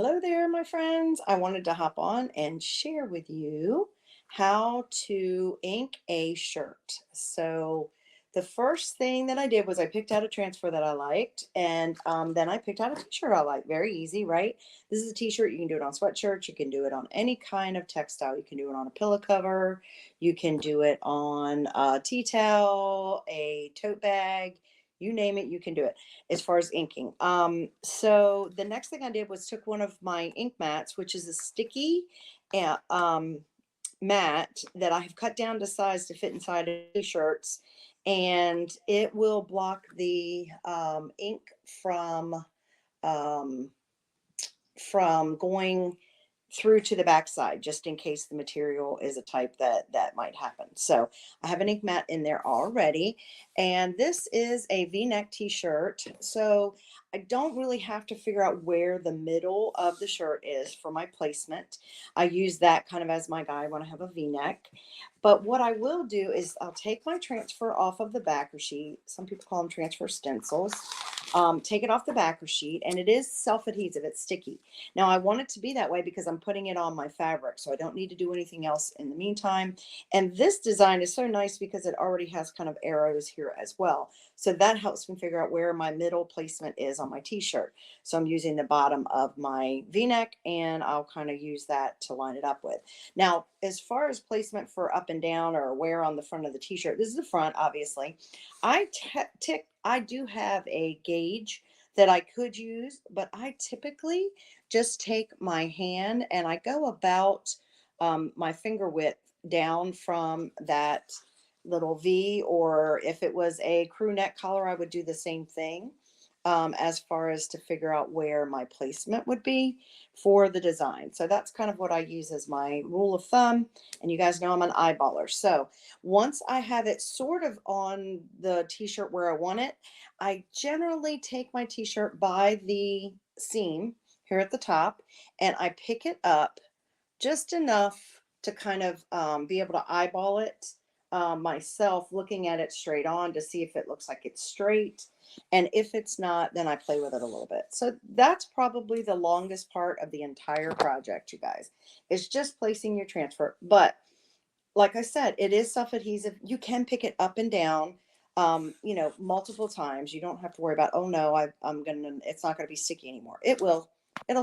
Hello there, my friends. I wanted to hop on and share with you how to ink a shirt. So, the first thing that I did was I picked out a transfer that I liked, and then I picked out a t-shirt I like. Very easy, right? This is a t-shirt. You can do it on sweatshirts. You can do it on any kind of textile. You can do it on a pillow cover. You can do it on a tea towel, a tote bag. You name it, you can do it as far as inking. So the next thing I did was took one of my ink mats, which is a sticky mat that I have cut down to size to fit inside of t-shirts, and it will block the ink um, from going through to the backside, just in case the material is a type that might happen. So I have an ink mat in there already, and this is a V-neck t-shirt. So I don't really have to figure out where the middle of the shirt is for my placement. I use that kind of as my guide when I have a V-neck. But what I will do is I'll take my transfer off of the backer sheet. Some people call them transfer stencils. Take it off the backer sheet, and it is self-adhesive. It's sticky. Now I want it to be that way because I'm putting it on my fabric, so I don't need to do anything else in the meantime. And this design is so nice because it already has kind of arrows here as well. So that helps me figure out where my middle placement is on my t-shirt. So I'm using the bottom of my V-neck, and I'll kind of use that to line it up with. Now, as far as placement for up and down or where on the front of the t-shirt, this is the front, obviously. I do have a gauge that I could use, but I typically just take my hand and I go about my finger width down from that little V, or if it was a crew neck collar, I would do the same thing, as far as to figure out where my placement would be for the design. So that's kind of what I use as my rule of thumb. And you guys know I'm an eyeballer. So once I have it sort of on the t-shirt where I want it, I generally take my t-shirt by the seam here at the top, and I pick it up just enough to kind of be able to eyeball it myself, looking at it straight on to see if it looks like it's straight. And if it's not, then I play with it a little bit. So that's probably the longest part of the entire project, you guys. It's just placing your transfer. But like I said, it is self-adhesive. You can pick it up and down, multiple times. You don't have to worry about, oh no, it's not gonna be sticky anymore. It'll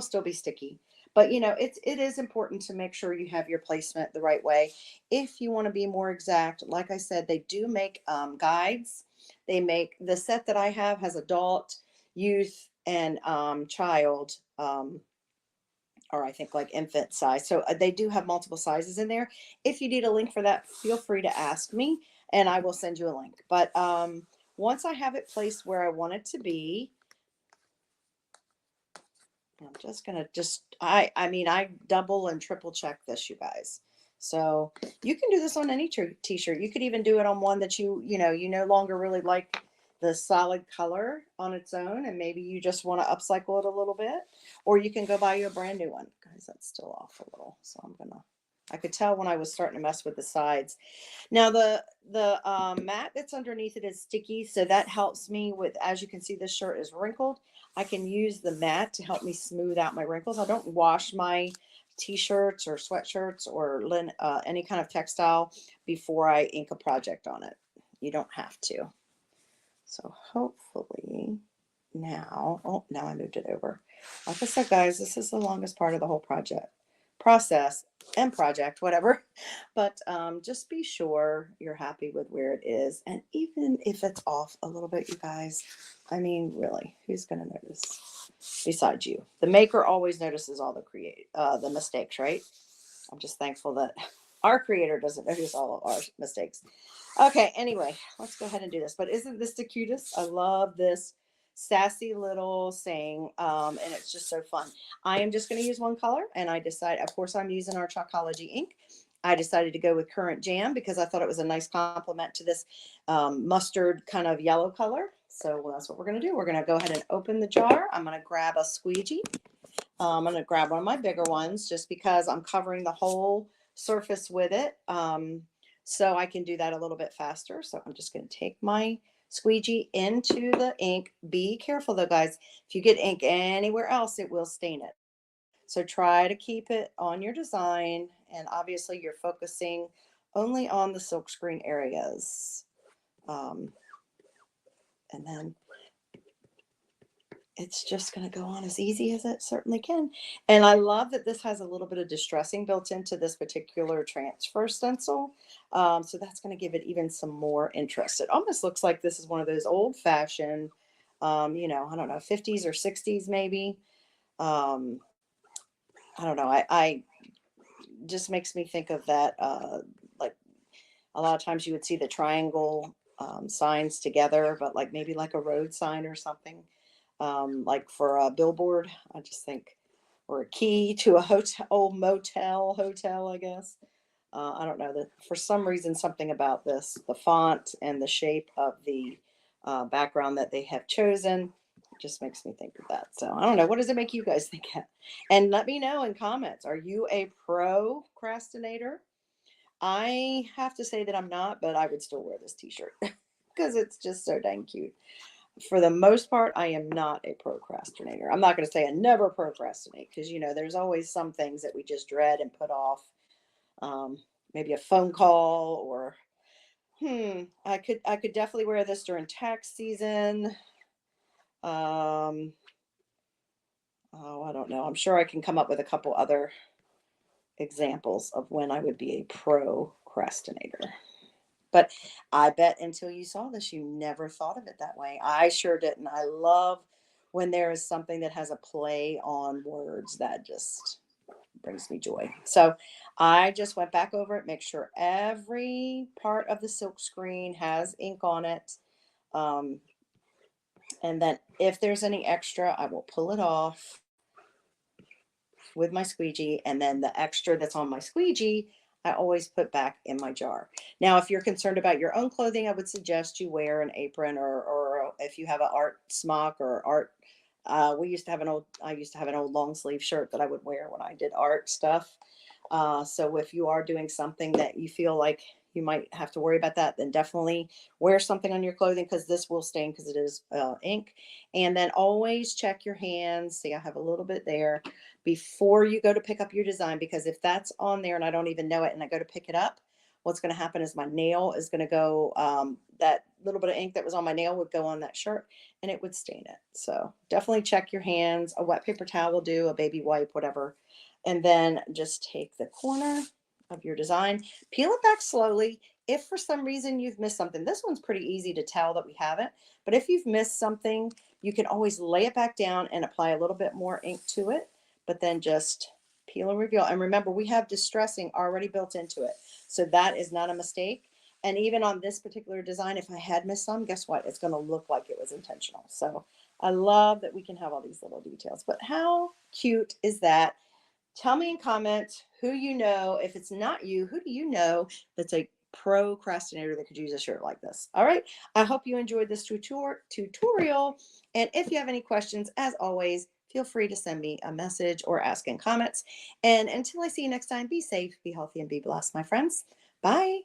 still be sticky. But it is important to make sure you have your placement the right way. If you want to be more exact, like I said, they do make guides. They make the set that I have has adult, youth, and child. Or I think like infant size. So they do have multiple sizes in there. If you need a link for that, feel free to ask me and I will send you a link. But once I have it placed where I want it to be, I'm just gonna I double and triple check this, you guys. So you can do this on any t-shirt. You could even do it on one that you no longer really like the solid color on its own, and maybe you just want to upcycle it a little bit, or you can go buy you a brand new one. Guys, that's still off a little, so I could tell when I was starting to mess with the sides. Now the mat that's underneath it is sticky, so that helps me with, as you can see, this shirt is wrinkled. I can use the mat to help me smooth out my wrinkles. I don't wash my t-shirts or sweatshirts or any kind of textile before I ink a project on it. You don't have to. So hopefully now I moved it over. Like I said, guys, this is the longest part of the whole process and project, whatever. But just be sure you're happy with where it is. And even if it's off a little bit, you guys, I mean, really, who's going to notice besides you? The maker always notices all the mistakes, right? I'm just thankful that our creator doesn't notice all of our mistakes. Okay, anyway, let's go ahead and do this. But isn't this the cutest? I love this sassy little saying, and it's just so fun. I am just going to use one color, and I decide, of course, I'm using our Chalkology ink. I decided to go with Current Jam because I thought it was a nice complement to this mustard kind of yellow color. So that's what we're going to do. We're going to go ahead and open the jar. I'm going to grab a squeegee. I'm going to grab one of my bigger ones just because I'm covering the whole surface with it. So I can do that a little bit faster. So I'm just going to take my squeegee into the ink. Be careful though, guys. If you get ink anywhere else, it will stain it. So try to keep it on your design. And obviously you're focusing only on the silkscreen areas. Um, and then it's just going to go on as easy as it certainly can. And I love that this has a little bit of distressing built into this particular transfer stencil. So that's going to give it even some more interest. It almost looks like this is one of those old fashioned, I don't know, 50s or 60s maybe. Um, I don't know. I just makes me think of that. Like a lot of times you would see the triangle signs together, but like maybe like a road sign or something, like for a billboard. I just think, or a key to a hotel, old hotel, I guess. I don't know that for some reason something about this, the font and the shape of the background that they have chosen, just makes me think of that. So I don't know. What does it make you guys think of? And let me know in comments. Are you a procrastinator? I have to say that I'm not, but I would still wear this t-shirt because it's just so dang cute. For the most part, I am not a procrastinator. I'm not going to say I never procrastinate because, there's always some things that we just dread and put off. Um, Maybe a phone call or, I could definitely wear this during tax season. Um, oh, I don't know. I'm sure I can come up with a couple other examples of when I would be a procrastinator. But I bet until you saw this, you never thought of it that way. I sure didn't. I love when there is something that has a play on words that just brings me joy. So I just went back over it, make sure every part of the silk screen has ink on it. Um, and then if there's any extra, I will pull it off with my squeegee, and then the extra that's on my squeegee I always put back in my jar. Now if you're concerned about your own clothing, I would suggest you wear an apron, or if you have an art smock or art, I used to have an old long sleeve shirt that I would wear when I did art stuff. So if you are doing something that you feel like you might have to worry about that, then definitely wear something on your clothing because this will stain because it is ink. And then always check your hands. See, I have a little bit there before you go to pick up your design, because if that's on there and I don't even know it and I go to pick it up, what's going to happen is my nail is going to go, that little bit of ink that was on my nail would go on that shirt and it would stain it. So definitely check your hands. A wet paper towel will do, a baby wipe, whatever. And then just take the corner of your design, peel it back slowly. If for some reason you've missed something, this one's pretty easy to tell that we haven't, but if you've missed something, you can always lay it back down and apply a little bit more ink to it, but then just peel and reveal. And remember, we have distressing already built into it. So that is not a mistake. And even on this particular design, if I had missed some, guess what? It's going to look like it was intentional. So I love that we can have all these little details. But how cute is that? Tell me in comments who you know. If it's not you, who do you know that's a procrastinator that could use a shirt like this? All right. I hope you enjoyed this tutorial. And if you have any questions, as always, feel free to send me a message or ask in comments. And until I see you next time, be safe, be healthy, and be blessed, my friends. Bye.